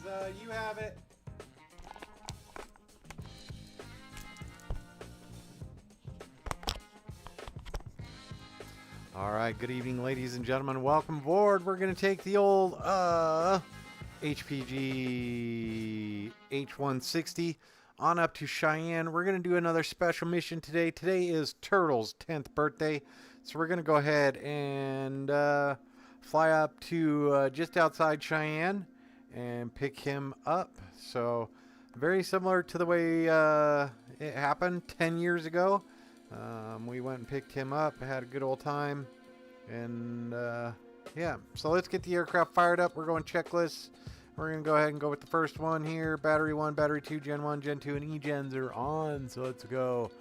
You have it. All right, good evening, ladies and gentlemen. Welcome aboard. We're going to take the old HPG H-160 on up to Cheyenne. We're going to do another special mission today. Today is Turtle's 10th birthday, so we're going to go ahead and fly up to just outside Cheyenne and pick him up. So very similar to the way it happened 10 years ago. We went and picked him up, had a good old time, and yeah, so let's get the aircraft fired up. We're going checklists. We're going to go ahead and go with the first one here. Battery 1, Battery 2, Gen 1, Gen 2, and E-Gens are on, so let's go.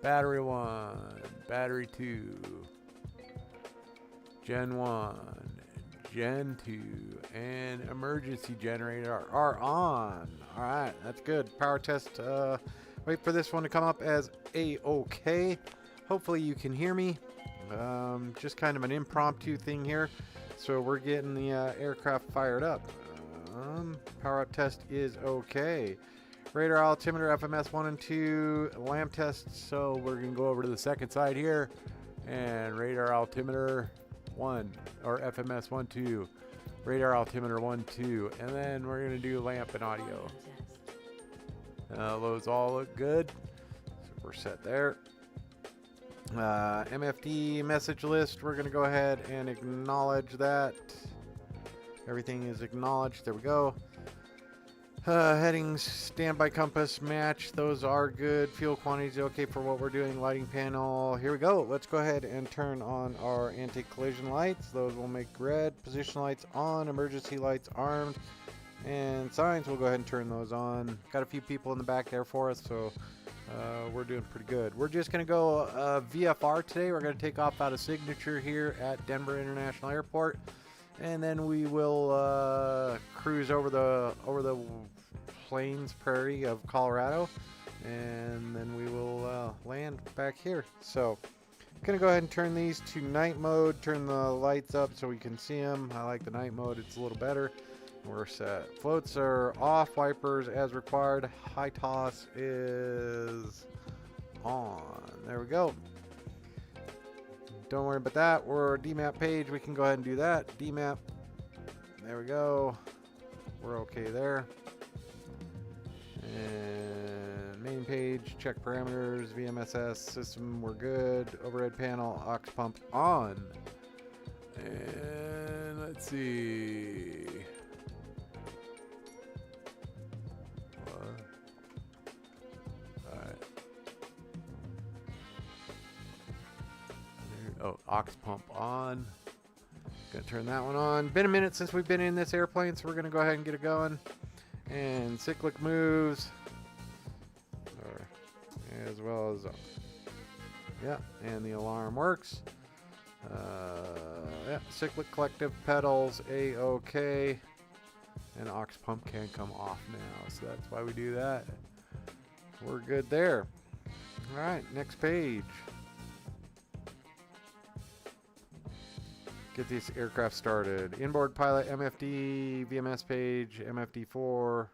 Battery 1, Battery 2, Gen 1, Gen 2, and emergency generator are on. Alright, that's good. Power test, wait for this one to come up as A-OK. Hopefully you can hear me. Just kind of an impromptu thing here. So we're getting the aircraft fired up. Power up test is okay. Radar altimeter FMS 1 and 2 lamp test. So we're going to go over to the second side here. And radar altimeter 1 or FMS 1 2. Radar altimeter 1 2. And then we're going to do lamp and audio. Those all look good. So we're set there. MFD message list, we're going to go ahead and acknowledge that. Everything is acknowledged. There we go. Headings, standby compass, match. Those are good. Fuel quantities okay for what we're doing. Lighting panel. Here we go. Let's go ahead and turn on our anti-collision lights. Those will make red. Position lights on. Emergency lights armed. And signs, we'll go ahead and turn those on. Got a few people in the back there for us, so we're doing pretty good. We're just going to go VFR today. We're going to take off out of Signature here at Denver International Airport, and then we will cruise over the plains prairie of Colorado, and then we will land back here. So I'm going to go ahead and turn these to night mode, turn the lights up so we can see them. I like the night mode, it's a little better. We're set. Floats are off, wipers as required. High toss is on. There we go. Don't worry about that. We're DMAP page. We can go ahead and do that. DMAP. There we go. We're okay there. And main page. Check parameters. VMSS system. We're good. Overhead panel. Aux pump on. And let's see. Oh, aux pump on. Gonna turn that one on. Been a minute since we've been in this airplane, so we're gonna go ahead and get it going. And cyclic moves, as well as yeah, and the alarm works. Yeah, cyclic collective pedals A-OK, and aux pump can come off now, so that's why we do that. We're good there. All right, next page. Get this aircraft started. Inboard pilot, MFD, VMS page, MFD4.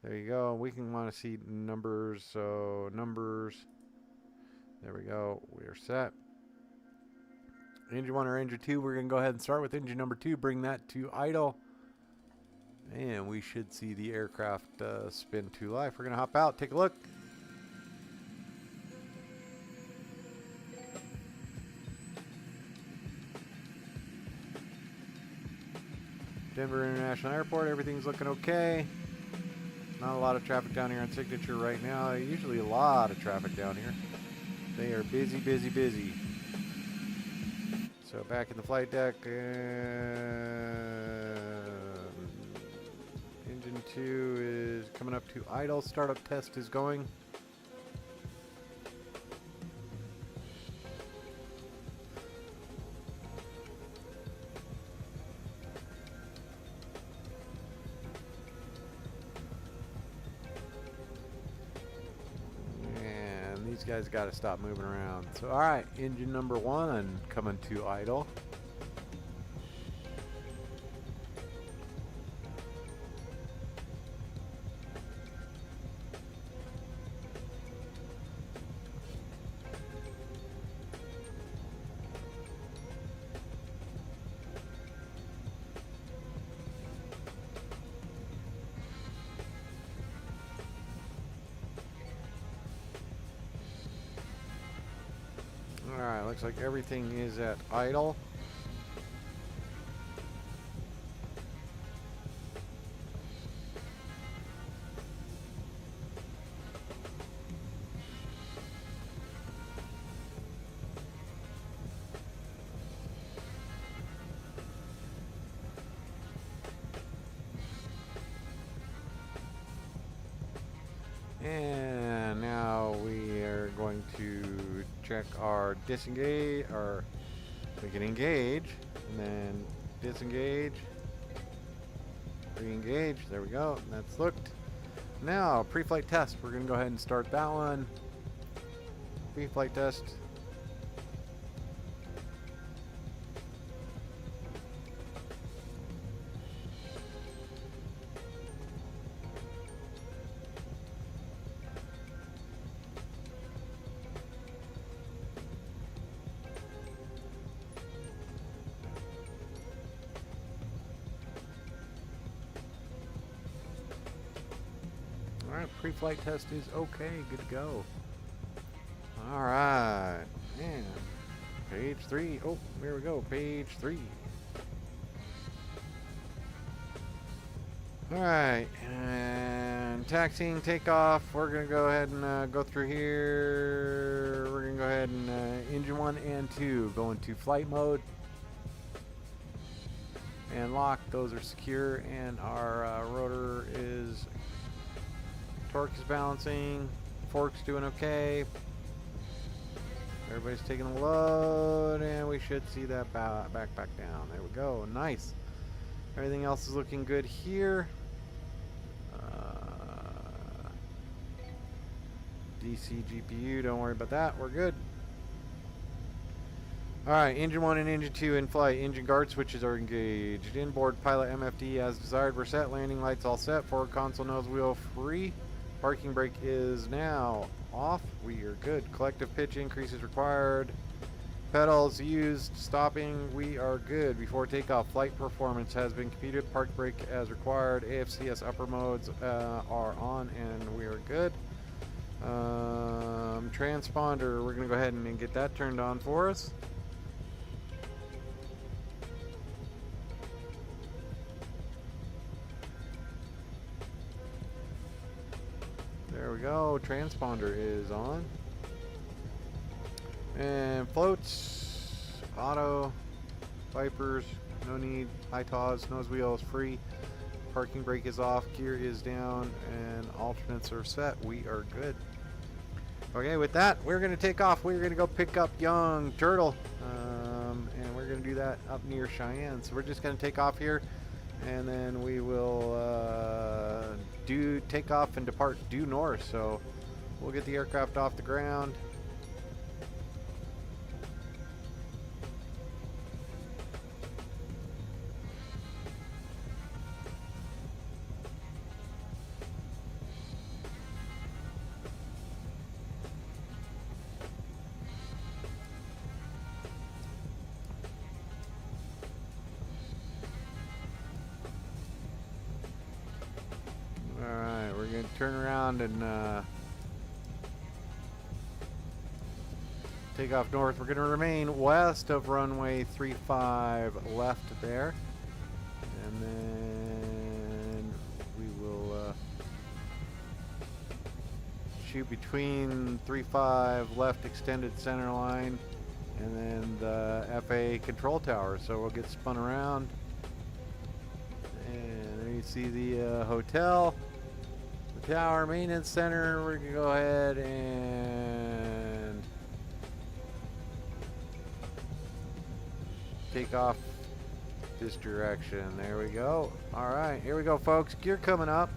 There you go. We can want to see numbers. So numbers. There we go. We are set. Engine 1 or engine 2. We're going to go ahead and start with engine number 2. Bring that to idle. And we should see the aircraft spin to life. We're going to hop out. Take a look. Denver International Airport, everything's looking okay. Not a lot of traffic down here on Signature right now. Usually a lot of traffic down here. They are busy, busy, busy. So back in the flight deck. Engine 2 is coming up to idle. Startup test is going. These guys got to stop moving around. So, all right, engine number 1 coming to idle. looks like everything is at idle. And now we are going to check our disengage, or we can engage, and then disengage, re-engage. There we go. That's looked. Now, pre-flight test. We're going to go ahead and start that one. Pre-flight test. Alright, pre-flight test is okay, good to go. Alright, and page 3. Oh, here we go, page 3. Alright, and taxiing, takeoff. We're going to go ahead and go through here. We're going to go ahead and engine 1 and 2 go into flight mode. And lock, those are secure, and our rotor is... Torque is balancing, fork's doing okay. Everybody's taking a load, and we should see that back down. There we go, nice. Everything else is looking good here. DC GPU, don't worry about that, we're good. Alright, engine 1 and engine 2 in flight. Engine guard switches are engaged. Inboard pilot MFD as desired. We're set. Landing lights all set. Forward console nose wheel free. Parking brake is now off. We are good. Collective pitch increase is required. Pedals used. Stopping. We are good. Before takeoff, flight performance has been computed. Park brake as required. AFCS upper modes are on, and we are good. Transponder. We're going to go ahead and get that turned on for us. There we go, transponder is on. And floats, auto, wipers, no need, high toss, nose wheel is free, parking brake is off, gear is down, and alternates are set. We are good. Okay, with that, we're going to take off. We're going to go pick up young turtle, and we're going to do that up near Cheyenne. So we're just going to take off here, and then we will take off and depart due north. So we'll get the aircraft off the ground. Alright, we're going to turn around and take off north. We're going to remain west of runway 35 left there. And then we will shoot between 35 left extended center line and then the FAA control tower. So we'll get spun around. And there you see the hotel. Tower maintenance center. We're gonna go ahead and take off this direction. There we go. All right, here we go, folks. Gear coming up.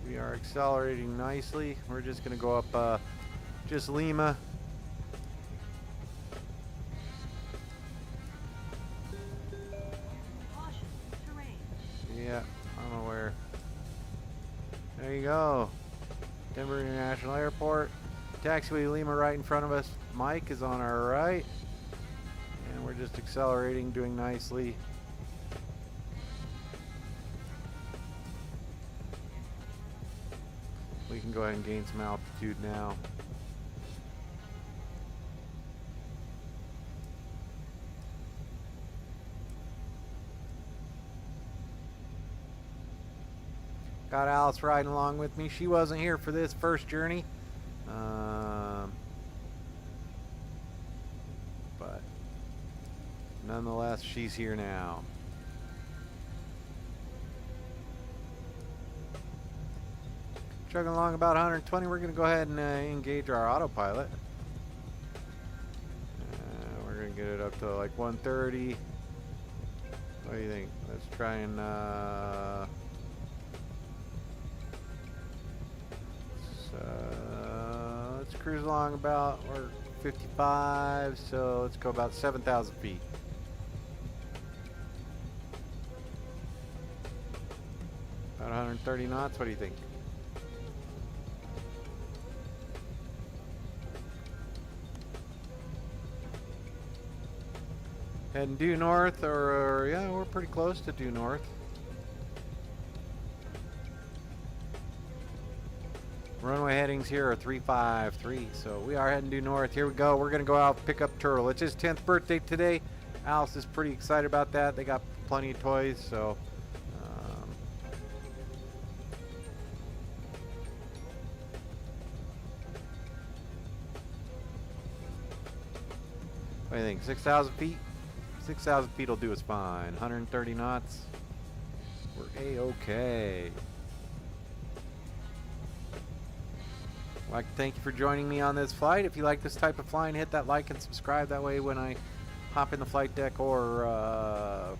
We are accelerating nicely. We're just going to go up just Lima. Yeah, I'm aware. There you go. Denver International Airport. Taxiway Lima right in front of us. Mike is on our right. And we're just accelerating, doing nicely. We can go ahead and gain some altitude now. Got Alice riding along with me. She wasn't here for this first journey. But nonetheless, she's here now. Chugging along about 120. We're going to go ahead and engage our autopilot. We're going to get it up to like 130. What do you think? Let's try and let's cruise along about, we're 55, so let's go about 7,000 feet. About 130 knots, what do you think? Heading due north, or yeah, we're pretty close to due north. Runway headings here are 353, so we are heading due north. Here we go. We're going to go out pick up Turtle. It's his 10th birthday today. Alice is pretty excited about that. They got plenty of toys, so what do you think? 6,000 feet? 6,000 feet will do us fine. 130 knots. We're A-okay. I'd like to thank you for joining me on this flight. If you like this type of flying, hit that like and subscribe. That way when I hop in the flight deck or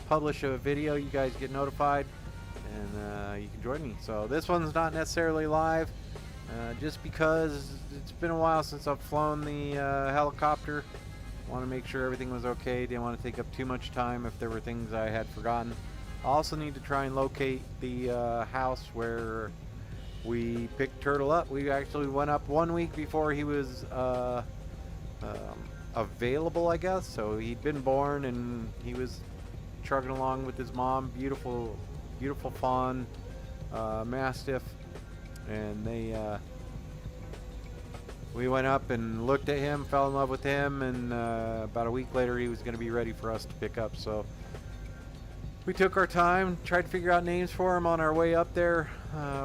publish a video, you guys get notified and you can join me. So this one's not necessarily live just because it's been a while since I've flown the helicopter. Want to make sure everything was okay. Didn't want to take up too much time if there were things I had forgotten. I also need to try and locate the house where we picked Turtle up. We actually went up 1 week before he was available, I guess. So he'd been born and he was trucking along with his mom. Beautiful, beautiful fawn mastiff. And they we went up and looked at him, fell in love with him, and about a week later he was going to be ready for us to pick up. So we took our time, tried to figure out names for him on our way up there.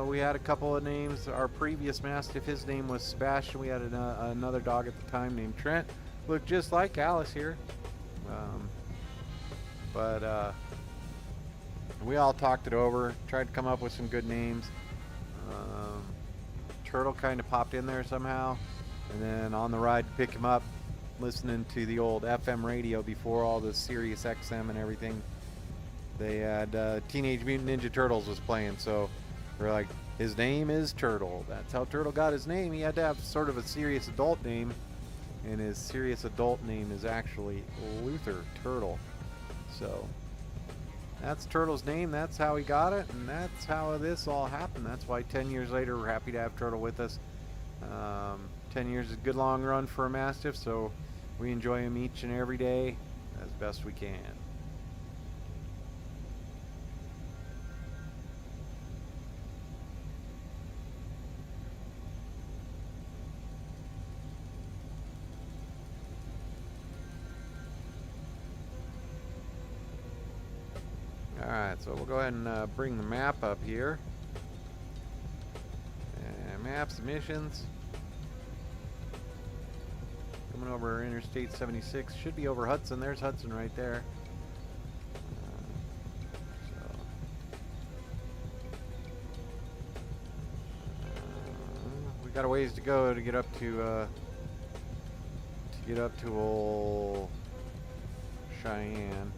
We had a couple of names. Our previous mastiff, his name was Sebastian. We had another dog at the time named Trent. Looked just like Alice here. But we all talked it over, tried to come up with some good names. Turtle kind of popped in there somehow. And then on the ride to pick him up, listening to the old FM radio before all the Sirius XM and everything, they had Teenage Mutant Ninja Turtles was playing, so we're like, his name is Turtle. That's how Turtle got his name. He had to have sort of a serious adult name, and his serious adult name is actually Luther Turtle. So that's Turtle's name. That's how he got it, and that's how this all happened. That's why 10 years later we're happy to have Turtle with us. 10 years is a good long run for a mastiff, so we enjoy him each and every day as best we can. Alright, so we'll go ahead and bring the map up here. And maps, emissions. Coming over Interstate 76. Should be over Hudson. There's Hudson right there. We got a ways to go to get up to old Cheyenne.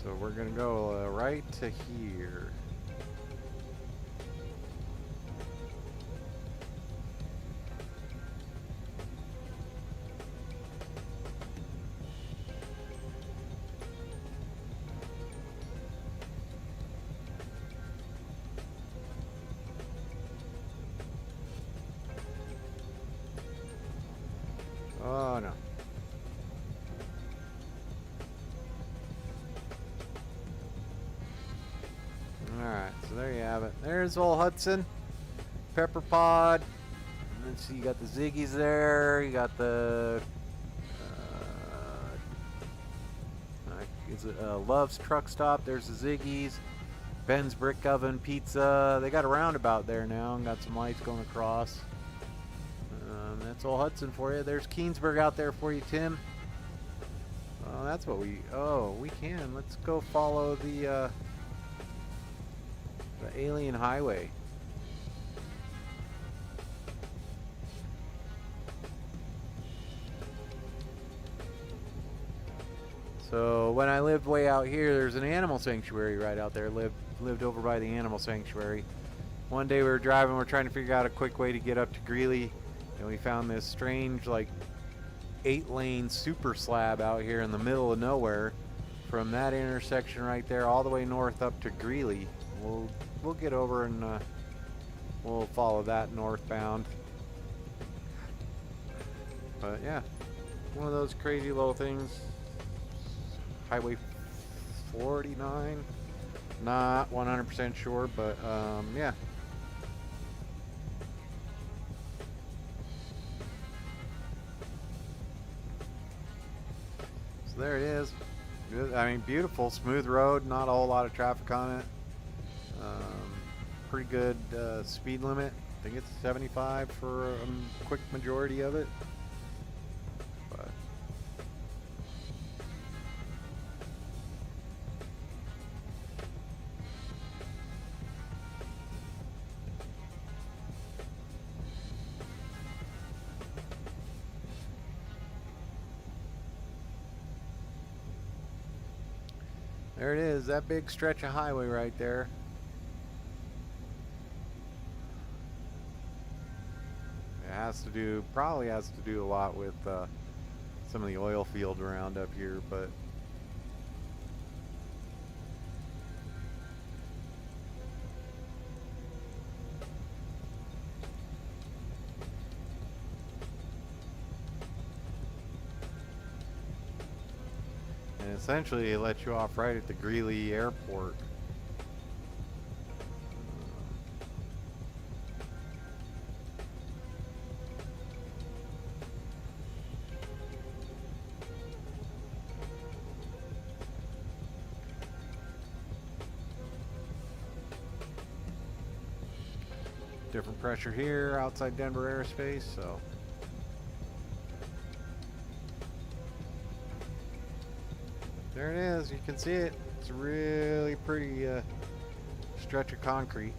So we're gonna go right to here. There's old Hudson. Pepper Pod. Let's see, you got the Ziggies there. You got the is it Love's Truck Stop? There's the Ziggies. Ben's Brick Oven Pizza. They got a roundabout there now and got some lights going across. That's old Hudson for you. There's Keensburg out there for you, Tim. Oh, that's what we can. Let's go follow the Alien Highway. So when I lived way out here, there's an animal sanctuary right out there. Lived over by the animal sanctuary. One day we were driving, we're trying to figure out a quick way to get up to Greeley, and we found this strange, like, 8-lane super slab out here in the middle of nowhere. From that intersection right there all the way north up to Greeley. We'll get over and we'll follow that northbound. But yeah, one of those crazy little things. Highway 49, not 100% sure, but yeah. So there it is. Good. I mean, beautiful, smooth road, not a whole lot of traffic on it. Pretty good speed limit. I think it's 75 for a quick majority of it. But there it is, that big stretch of highway right there. Probably has to do a lot with some of the oil field around up here, but and essentially it lets you off right at the Greeley Airport. Different pressure here outside Denver airspace, so there it is. You can see it. It's a really pretty stretch of concrete.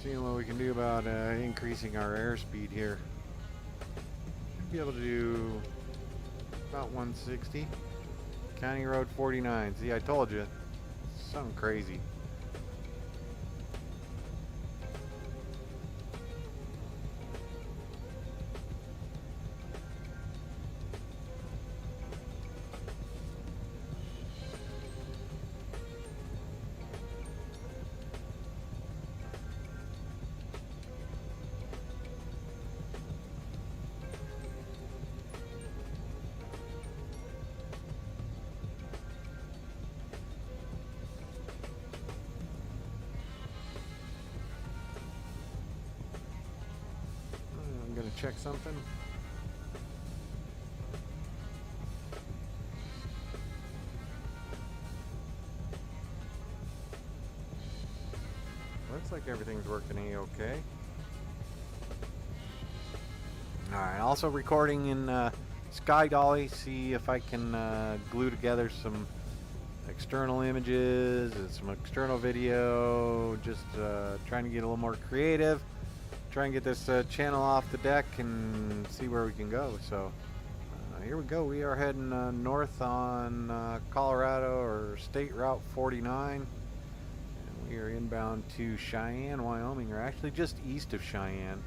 Seeing what we can do about increasing our airspeed here. Should be able to do about 160. County Road 49. See, I told you. Something crazy. Check something. Looks like everything's working A-okay. Alright, also recording in Sky Dolly, see if I can glue together some external images and some external video, just trying to get a little more creative, try and get this channel off the deck and see where we can go. So here we go. We are heading north on Colorado, or State Route 49, and we are inbound to Cheyenne, Wyoming, or actually just east of Cheyenne.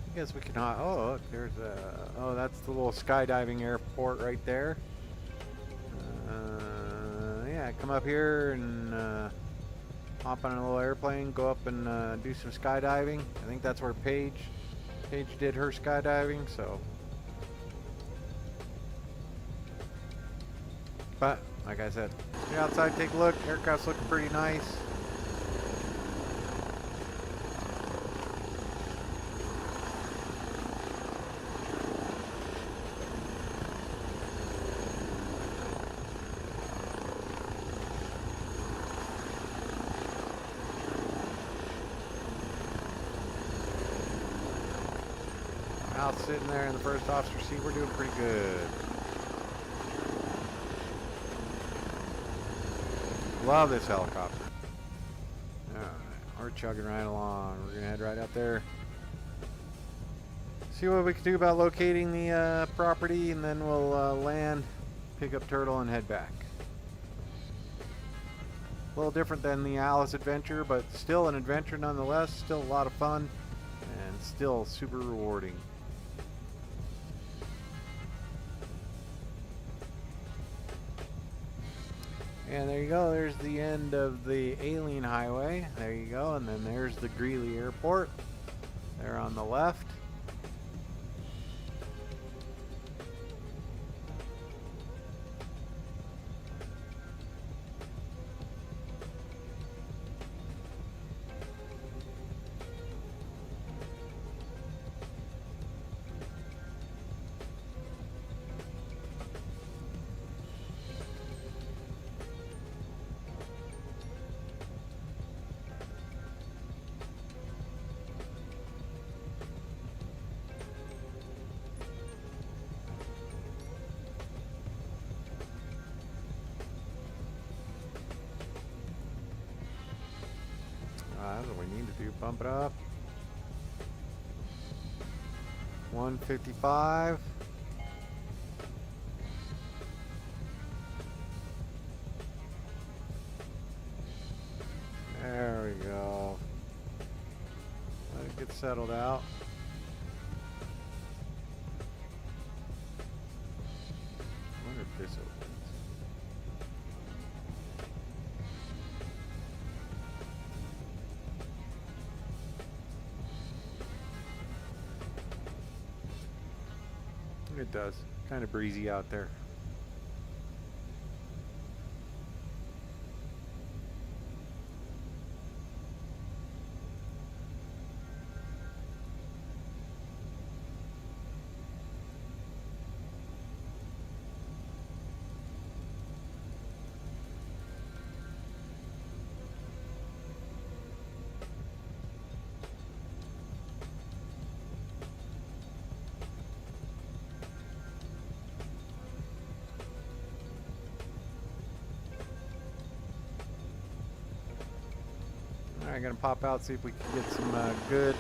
I guess we can. Oh, look, there's a. Oh, that's the little skydiving airport right there. Yeah, come up here and hop on a little airplane, go up and do some skydiving. I think that's where Paige did her skydiving. So, but like I said, get outside, take a look. Aircraft's looking pretty nice. Out sitting there in the first officer seat, we're doing pretty good. Love this helicopter. Alright, we're chugging right along. We're gonna head right out there. See what we can do about locating the property, and then we'll land, pick up Turtle, and head back. A little different than the Alice adventure, but still an adventure nonetheless. Still a lot of fun, and still super rewarding. And there you go, there's the end of the Alien Highway. There you go, and then there's the Greeley Airport there on the left. That's what we need to do. Bump it up. 155. There we go. Let it get settled out. I wonder if this opens. It does. Kind of breezy out there. Alright, gonna pop out, see if we can get some good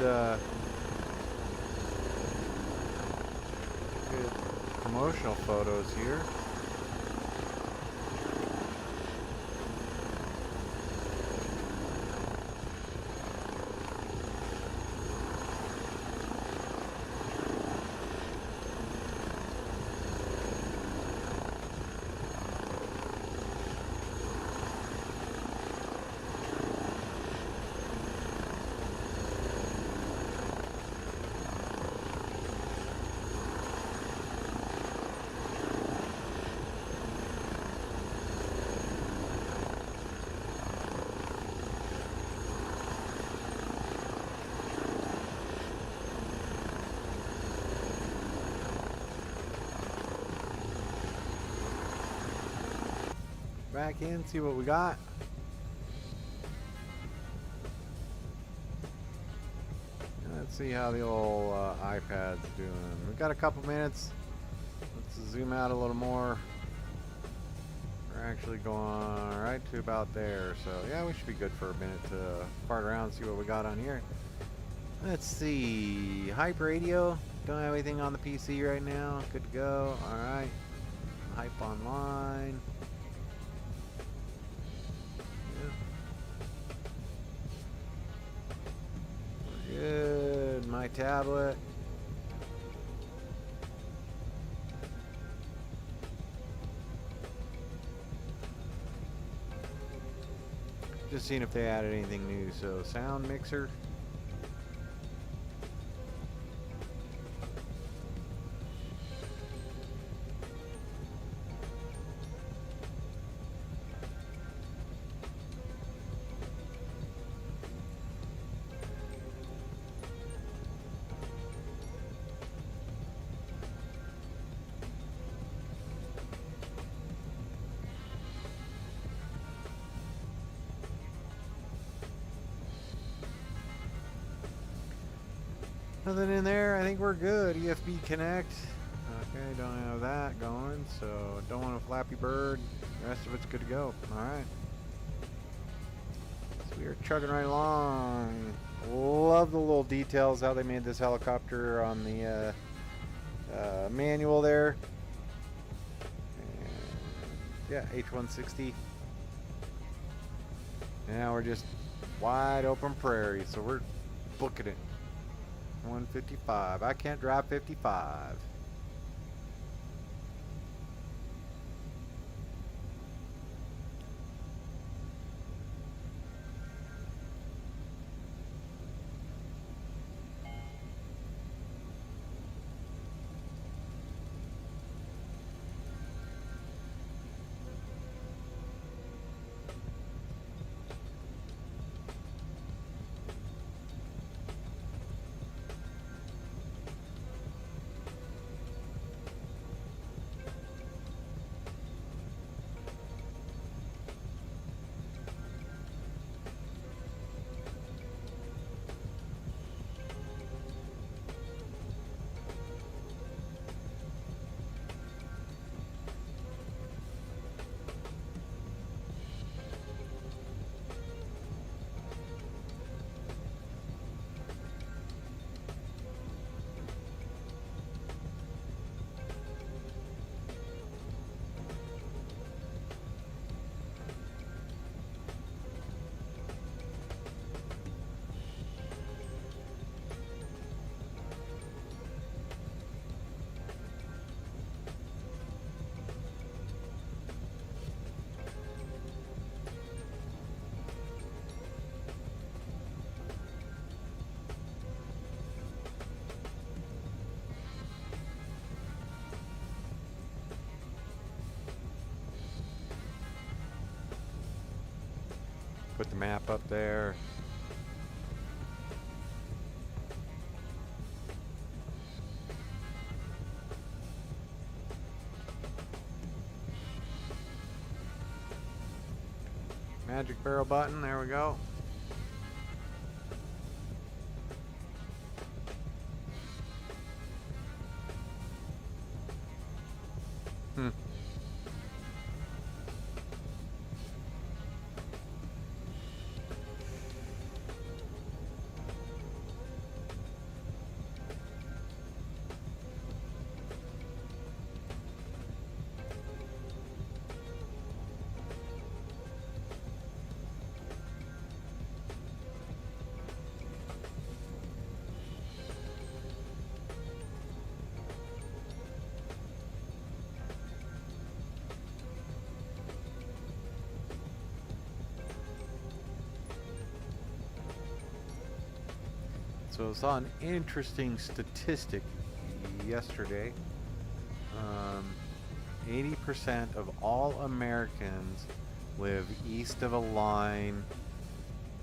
promotional photos here. back in, see what we got. Let's see how the old iPad's doing. We've got a couple minutes. Let's zoom out a little more. We're actually going right to about there. So yeah, we should be good for a minute to fart around and see what we got on here. Let's see. Hype radio. Don't have anything on the PC right now. Good to go. Alright. Hype online. Yeah. Good. My tablet. Just seeing if they added anything new. So sound mixer. Nothing in there. I think we're good. EFB Connect. Okay, don't have that going, so don't want a Flappy Bird. The rest of it's good to go. Alright. So we are chugging right along. Love the little details, how they made this helicopter on the manual there. And yeah, H-160. Now we're just wide open prairie, so we're booking it. 155. I can't drive 55. Put the map up there. Magic barrel button, there we go. So I saw an interesting statistic yesterday. 80% of all Americans live east of a line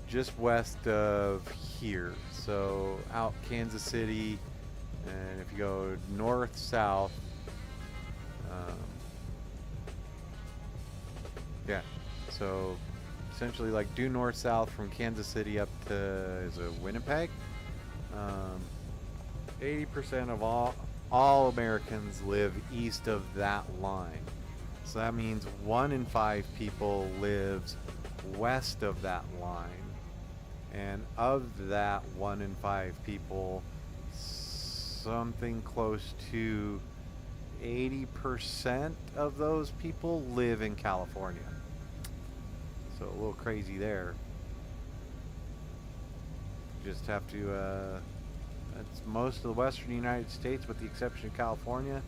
just west of here. So out Kansas City, and if you go north, south, yeah, So essentially like due north-south from Kansas City up to, is it Winnipeg? 80% of all Americans live east of that line. So that means 1 in 5 people lives west of that line. And of that 1 in 5 people, something close to 80% of those people live in California. So a little crazy there. You just have to, that's most of the western United States with the exception of California.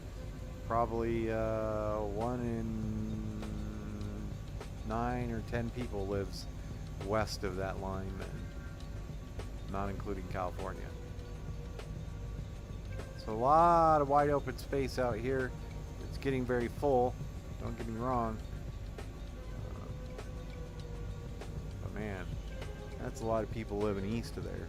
Probably 1 in 9 or 10 people lives west of that line, not including California. So a lot of wide open space out here. It's getting very full, don't get me wrong. But man, that's a lot of people living east of there.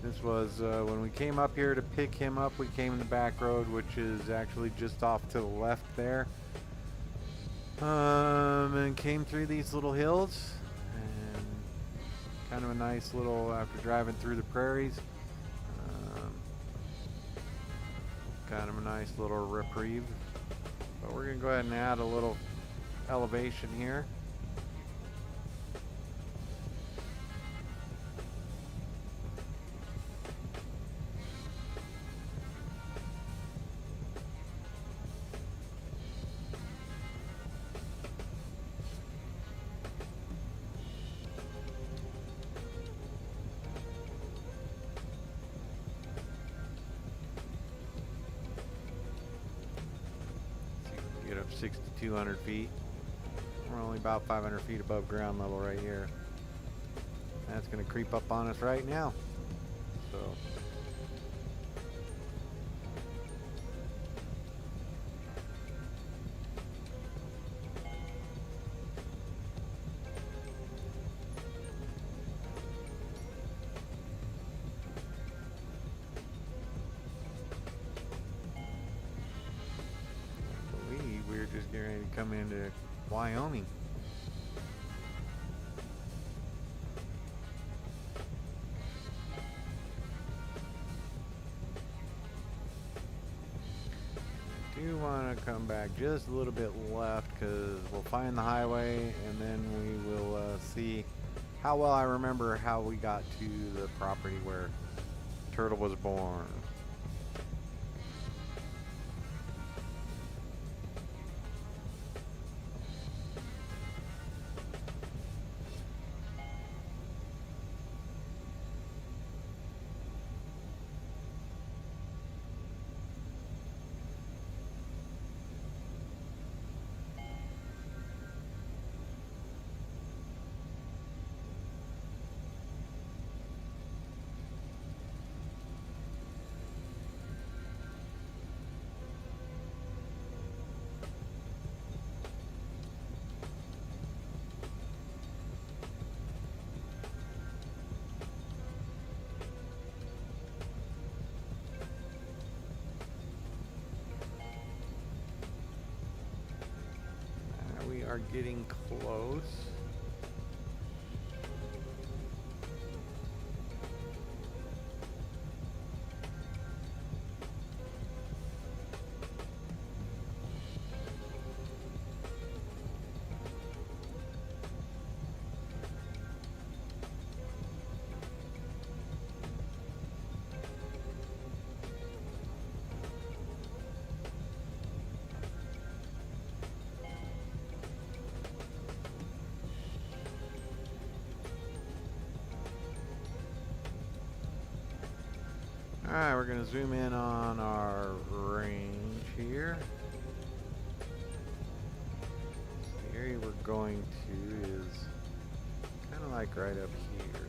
This was when we came up here to pick him up, we came in the back road, which is actually just off to the left there. And came through these little hills, and kind of a nice little, after driving through the prairies, kind of a nice little reprieve. But we're going to go ahead and add a little elevation here. Get up 6,200 feet. We're only about 500 feet above ground level right here. That's going to creep up on us right now. So just getting ready to come into Wyoming. I do want to come back just a little bit left because we'll find the highway and then we will see how well I remember how we got to the property where Turtle was born. We are getting close. Alright, we're going to zoom in on our range here. The area we're going to is kind of like right up here.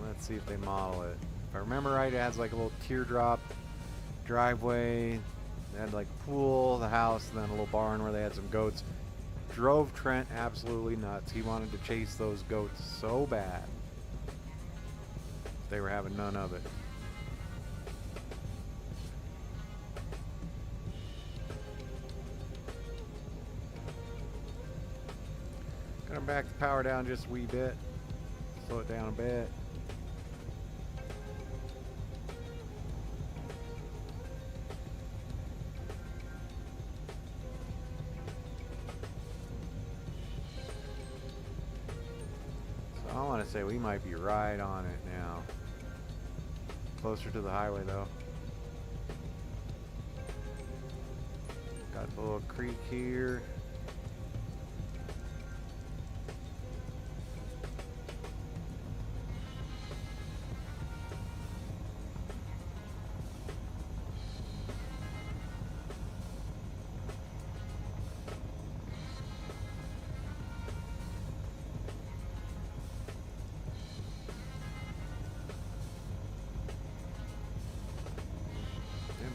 Let's see if they model it. If I remember right, it has like a little teardrop driveway. They had like a pool, the house, and then a little barn where they had some goats. Drove Trent absolutely nuts. He wanted to chase those goats so bad. They were having none of it. Gonna back the power down just a wee bit. Slow it down a bit. I want to say we might be right on it now. Closer to the highway though. Got the little creek here.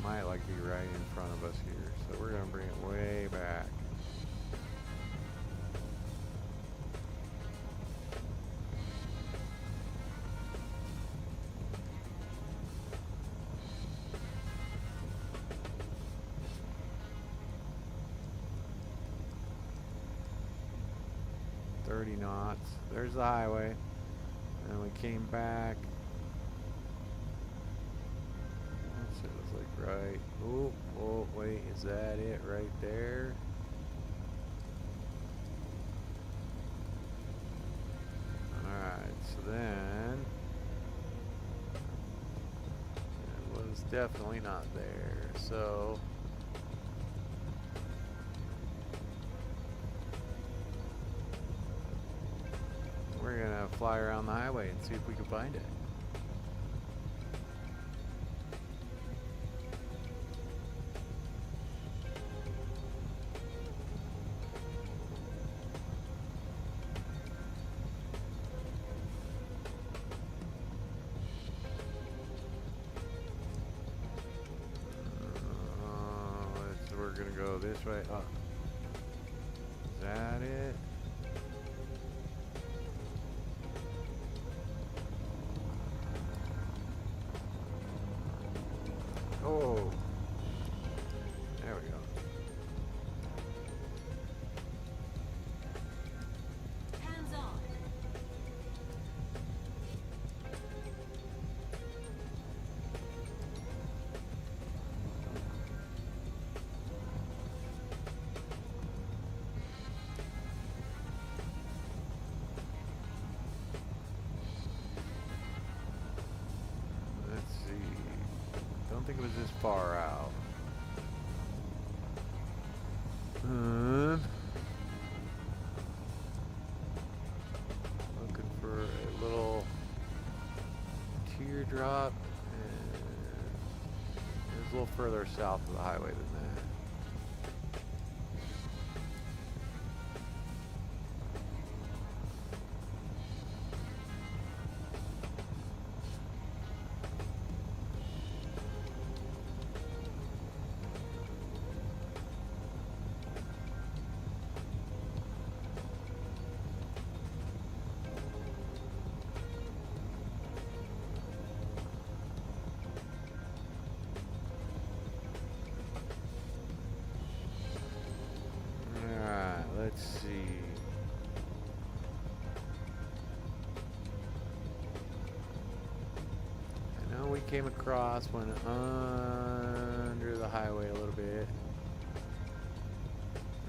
Might like be right in front of us here, so we're gonna bring it way back. .30 knots. There's the highway, and we came back. Right. Oh, oh, wait, is that it right there? Alright, so then it was definitely not there. So we're gonna fly around the highway and see if we can find it. We're gonna go this way. Oh, is that it? Oh, there we go. Hands on. I think it was this far out. Looking for a little teardrop, and it was a little further south of the highway than that. Let's see. I know we came across, went under the highway a little bit.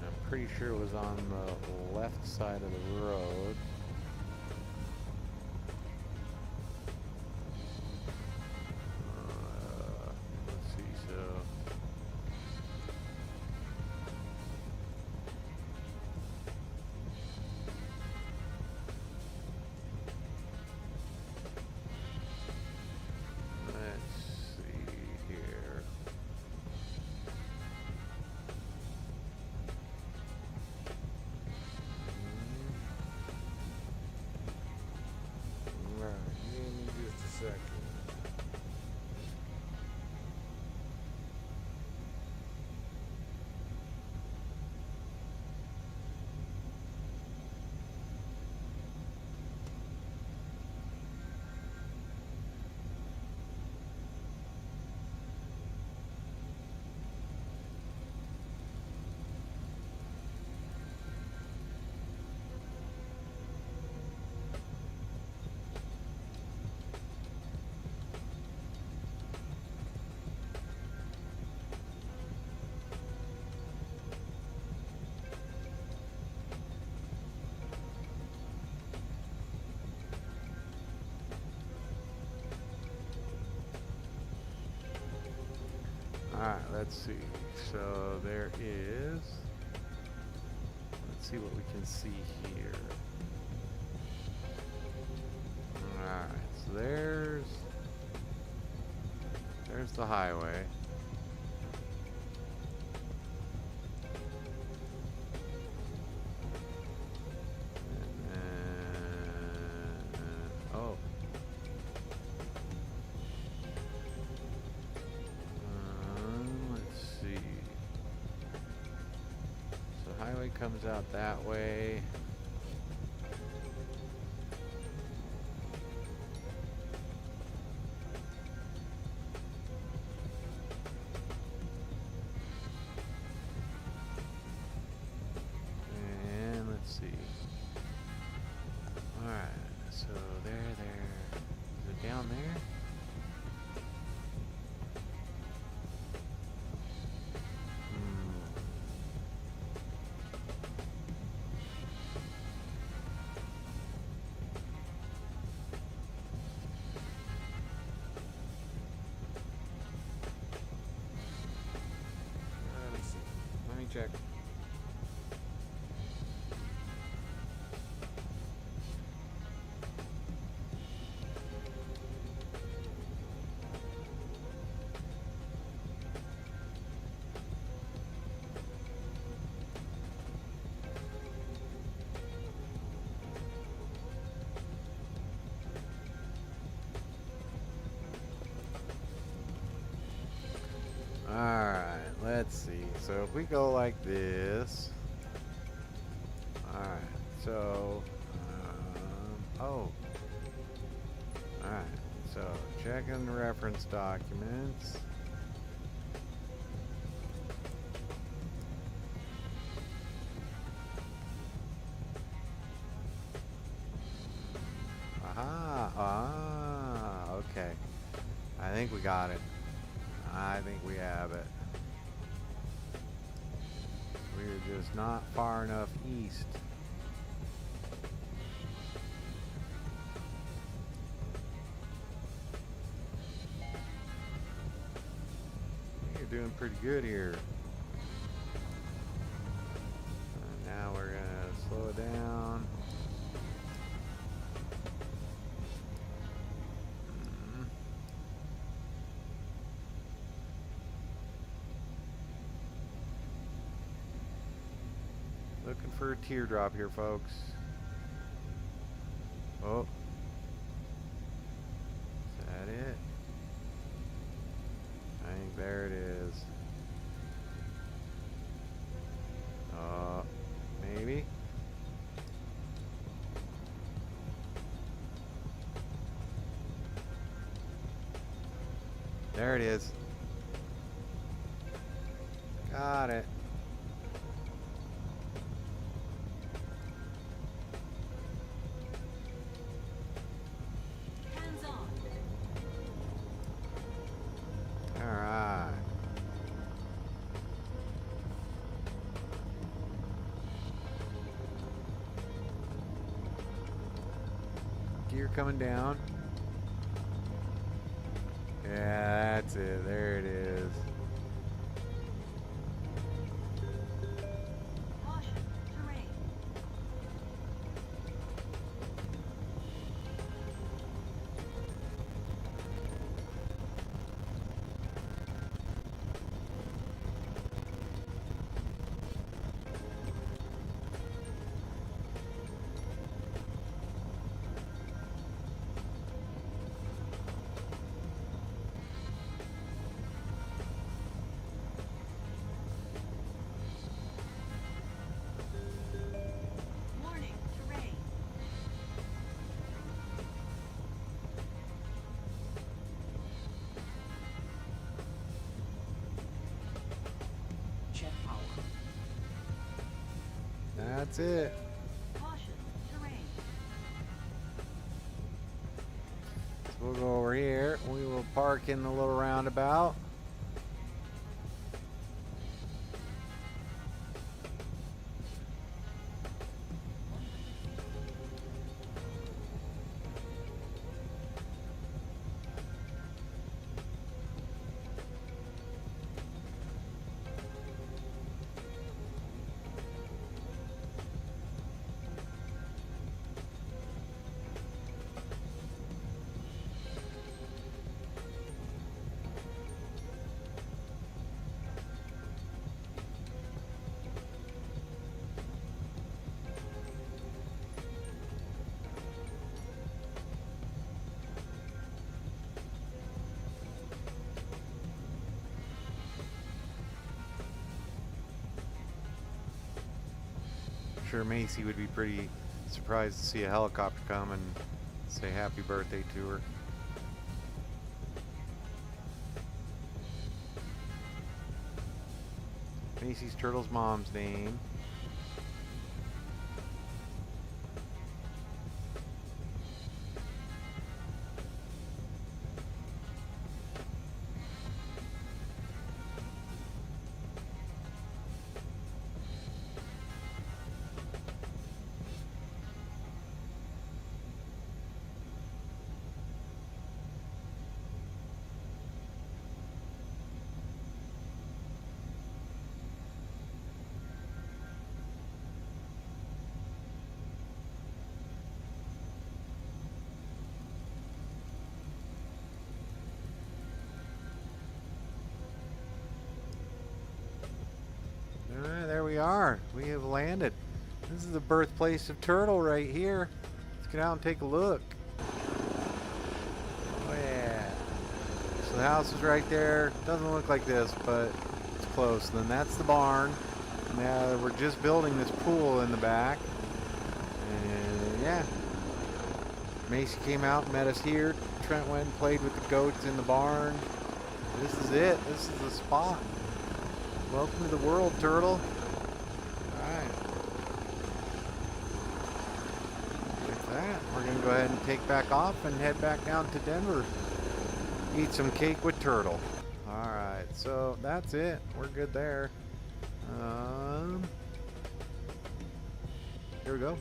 I'm pretty sure it was on the left side of the road. second. Alright, let's see. So there is. Let's see what we can see here. Alright, so there's the highway. And then, oh. Let's see. So highway comes out that way. And let's see. Alright, so there. Is it down there? Let's see. Let me check. Alright, let's see. So if we go like this. Alright, so. Oh. Alright, so checking the reference documents. Okay. I think we got it. I think we have it. We're just not far enough east. You're doing pretty good here. Now we're gonna slow it down. Looking for a teardrop here, folks. Oh. Is that it? I think there it is. Maybe? There it is. Got it. Hands on. All right. Gear coming down. Yeah, that's it. There it is. Caution. Terrain. That's it. Caution, terrain. So we'll go over here. We will park in the little roundabout. Sure, Macy would be pretty surprised to see a helicopter come and say happy birthday to her. Macy's Turtle's mom's name. There we are. We have landed. This is the birthplace of Turtle right here. Let's get out and take a look. Oh yeah. So the house is right there. Doesn't look like this, but it's close. Then that's the barn. Now we're just building this pool in the back. And yeah. Macy came out and met us here. Trent went and played with the goats in the barn. This is it. This is the spot. Welcome to the world, Turtle. Alright. With that, we're going to go ahead and take back off and head back down to Denver. Eat some cake with Turtle. Alright, so that's it. We're good there. Here we go.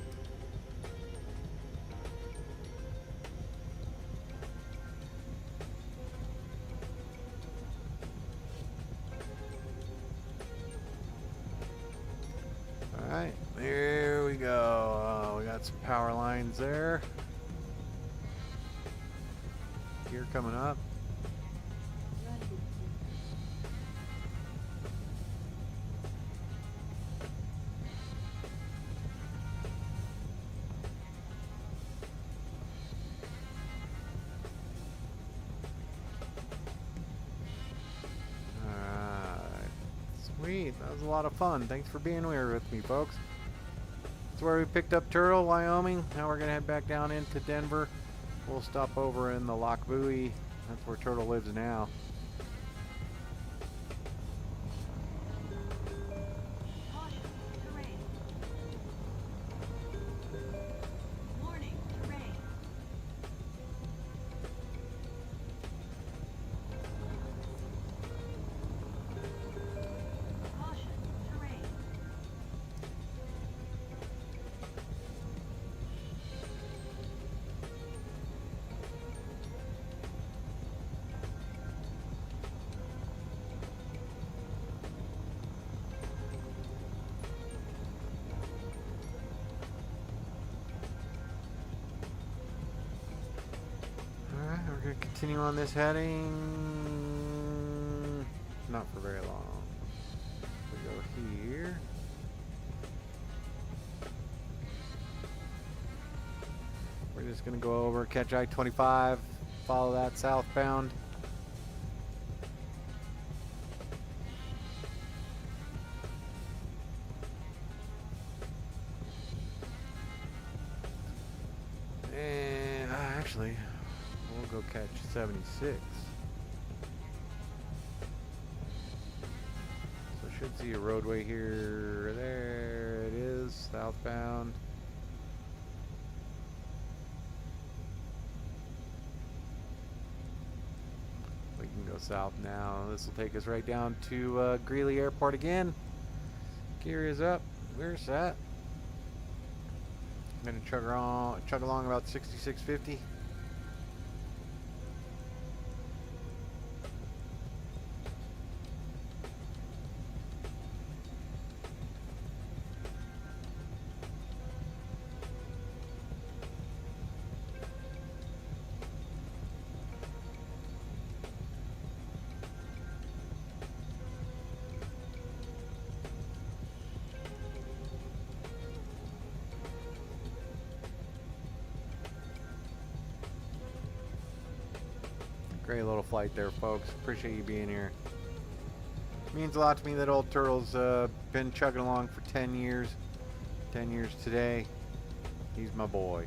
Alright, there we go. We got some power lines there. Gear coming up. Sweet, that was a lot of fun. Thanks for being here with me, folks. That's where we picked up Turtle, Wyoming. Now we're going to head back down into Denver. We'll stop over in the Lock Buoy. That's where Turtle lives now. Caution, terrain. Warning, terrain. Caution, terrain. Alright, we're going to continue on this heading. Not for very long. We go here. We're just going to go over, catch I-25, follow that southbound. And actually, we'll go catch 76. So Should see a roadway here. There it is, southbound. We can go south now. This will take us right down to Greeley Airport again. Gear is up. Where's that? I'm gonna chug along about 6650. Great little flight there, folks. Appreciate you being here. Means a lot to me that old turtle's been chugging along for 10 years. 10 years today. He's my boy.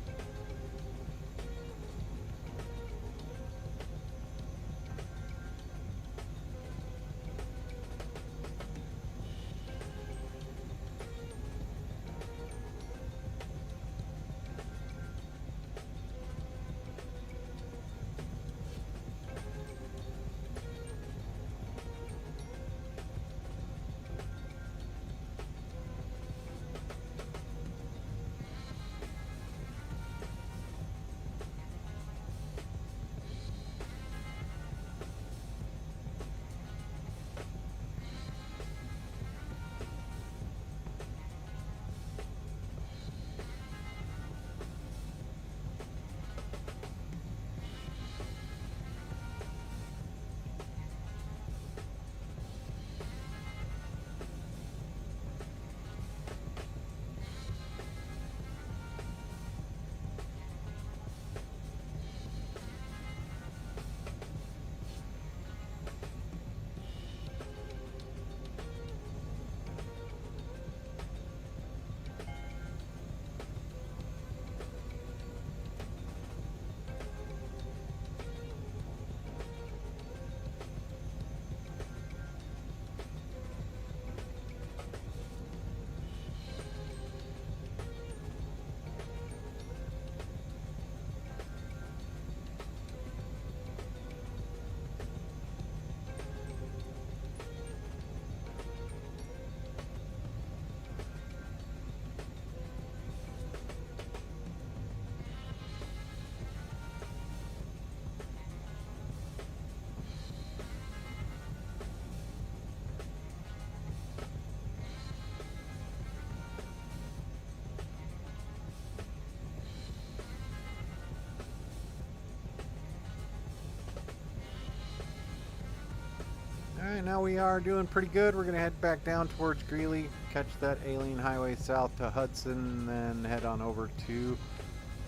Alright, now we are doing pretty good. We're going to head back down towards Greeley, catch that alien highway south to Hudson, then head on over to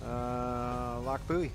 Lock Buoy.